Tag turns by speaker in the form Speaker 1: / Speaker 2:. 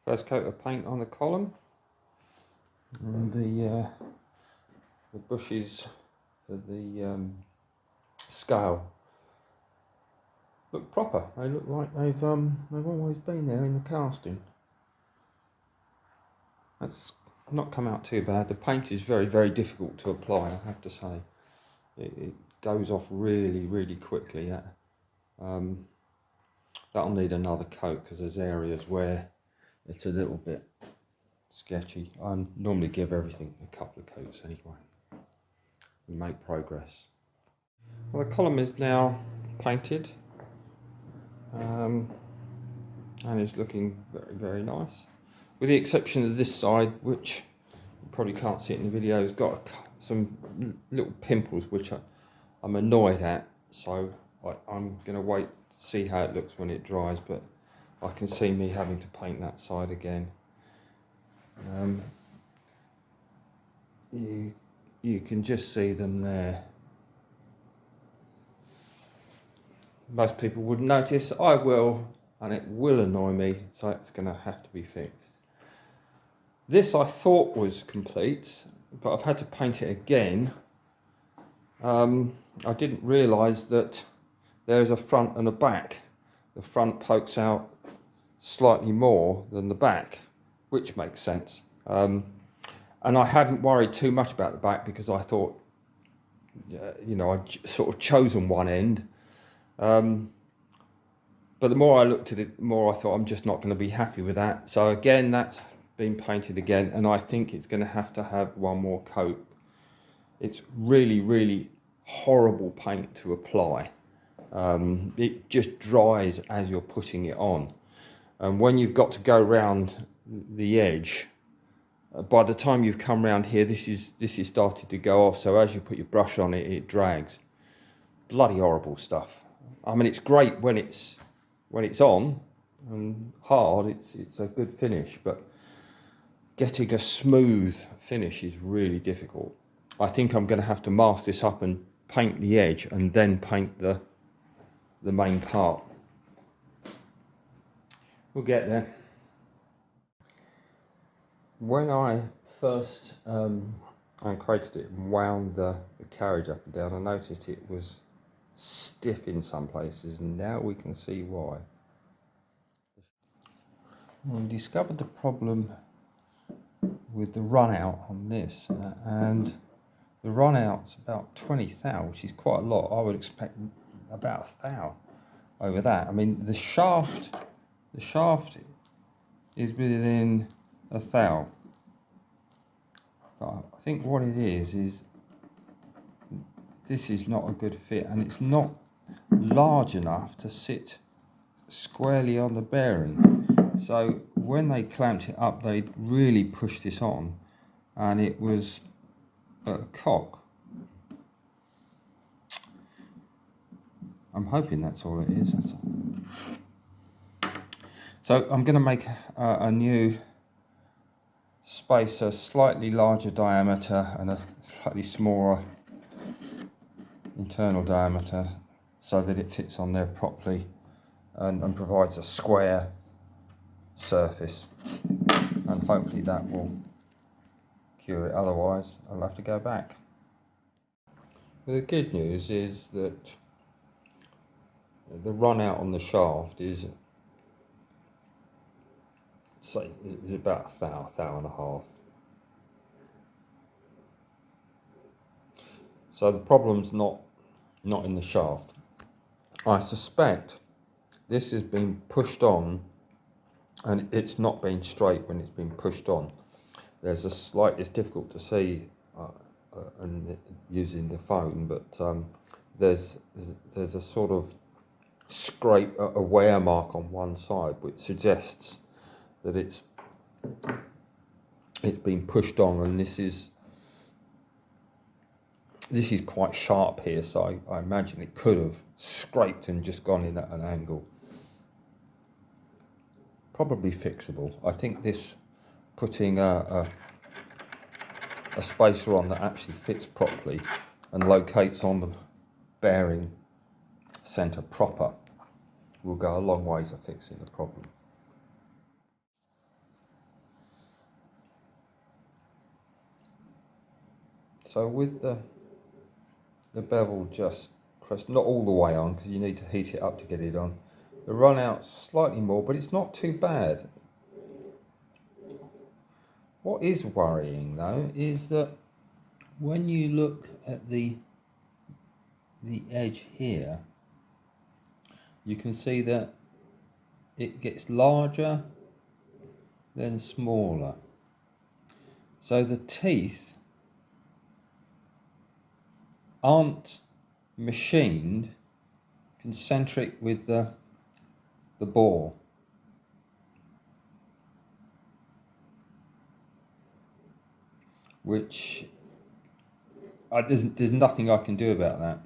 Speaker 1: First coat of paint on the column, and the bushes for the scale look proper. They look like they've always been there in the casting. That's not come out too bad. The paint is very, very difficult to apply, I have to say. It goes off really, really quickly. That'll need another coat because there's areas where it's a little bit sketchy. I normally give everything a couple of coats anyway. We make progress. Well, the column is now painted and it's looking very, very nice. With the exception of this side, which you probably can't see it in the video, has got some little pimples which I'm annoyed at, so I'm going to wait to see how it looks when it dries, but I can see me having to paint that side again. You can just see them there. Most people wouldn't notice. I will, and it will annoy me, so it's going to have to be fixed. This I thought was complete, but I've had to paint it again. I didn't realise that there's a front and a back. The front pokes out slightly more than the back, which makes sense. And I hadn't worried too much about the back because I thought, you know, I'd sort of chosen one end. But the more I looked at it, the more I thought I'm just not going to be happy with that. So again, that's been painted again, and I think it's going to have one more coat. It's really, really horrible paint to apply. It just dries as you're putting it on. And when you've got to go round the edge, by the time you've come round here, this is started to go off. So as you put your brush on it, it drags. Bloody horrible stuff. I mean, it's great when it's on and hard. It's a good finish, but getting a smooth finish is really difficult. I think I'm going to have to mask this up and paint the edge and then paint the main part. We'll get there. When I first uncrated it and wound the carriage up and down, I noticed it was stiff in some places, and now we can see why. We discovered the problem with the runout on this, and the runout's about 20 thou, which is quite a lot. I would expect about a thou over that. I mean, the shaft is within a thou. But I think what it is this is not a good fit, and it's not large enough to sit squarely on the bearing. So when they clamped it up, they really pushed this on, and it was at a cock. I'm hoping that's all it is. So I'm going to make a new spacer, slightly larger diameter and a slightly smaller internal diameter, so that it fits on there properly and provides a square surface, and hopefully that will cure it. Otherwise I'll have to go back. But the good news is that the run out on the shaft is about a thou and a half. So the problem's not in the shaft. I suspect this has been pushed on, and it's not been straight when it's been pushed on. There's it's difficult to see using the phone, but there's a sort of scrape, a wear mark on one side, which suggests that it's been pushed on, and this is quite sharp here, so I imagine it could have scraped and just gone in at an angle. Probably fixable. I think this, putting a spacer on that actually fits properly and locates on the bearing centre proper, will go a long way to fixing the problem. So with the bevel just pressed, not all the way on because you need to heat it up to get it on. The run out's slightly more, but it's not too bad. What is worrying though is that when you look at the edge here, you can see that it gets larger then smaller. So the teeth aren't machined concentric with the bore. Which there's nothing I can do about that.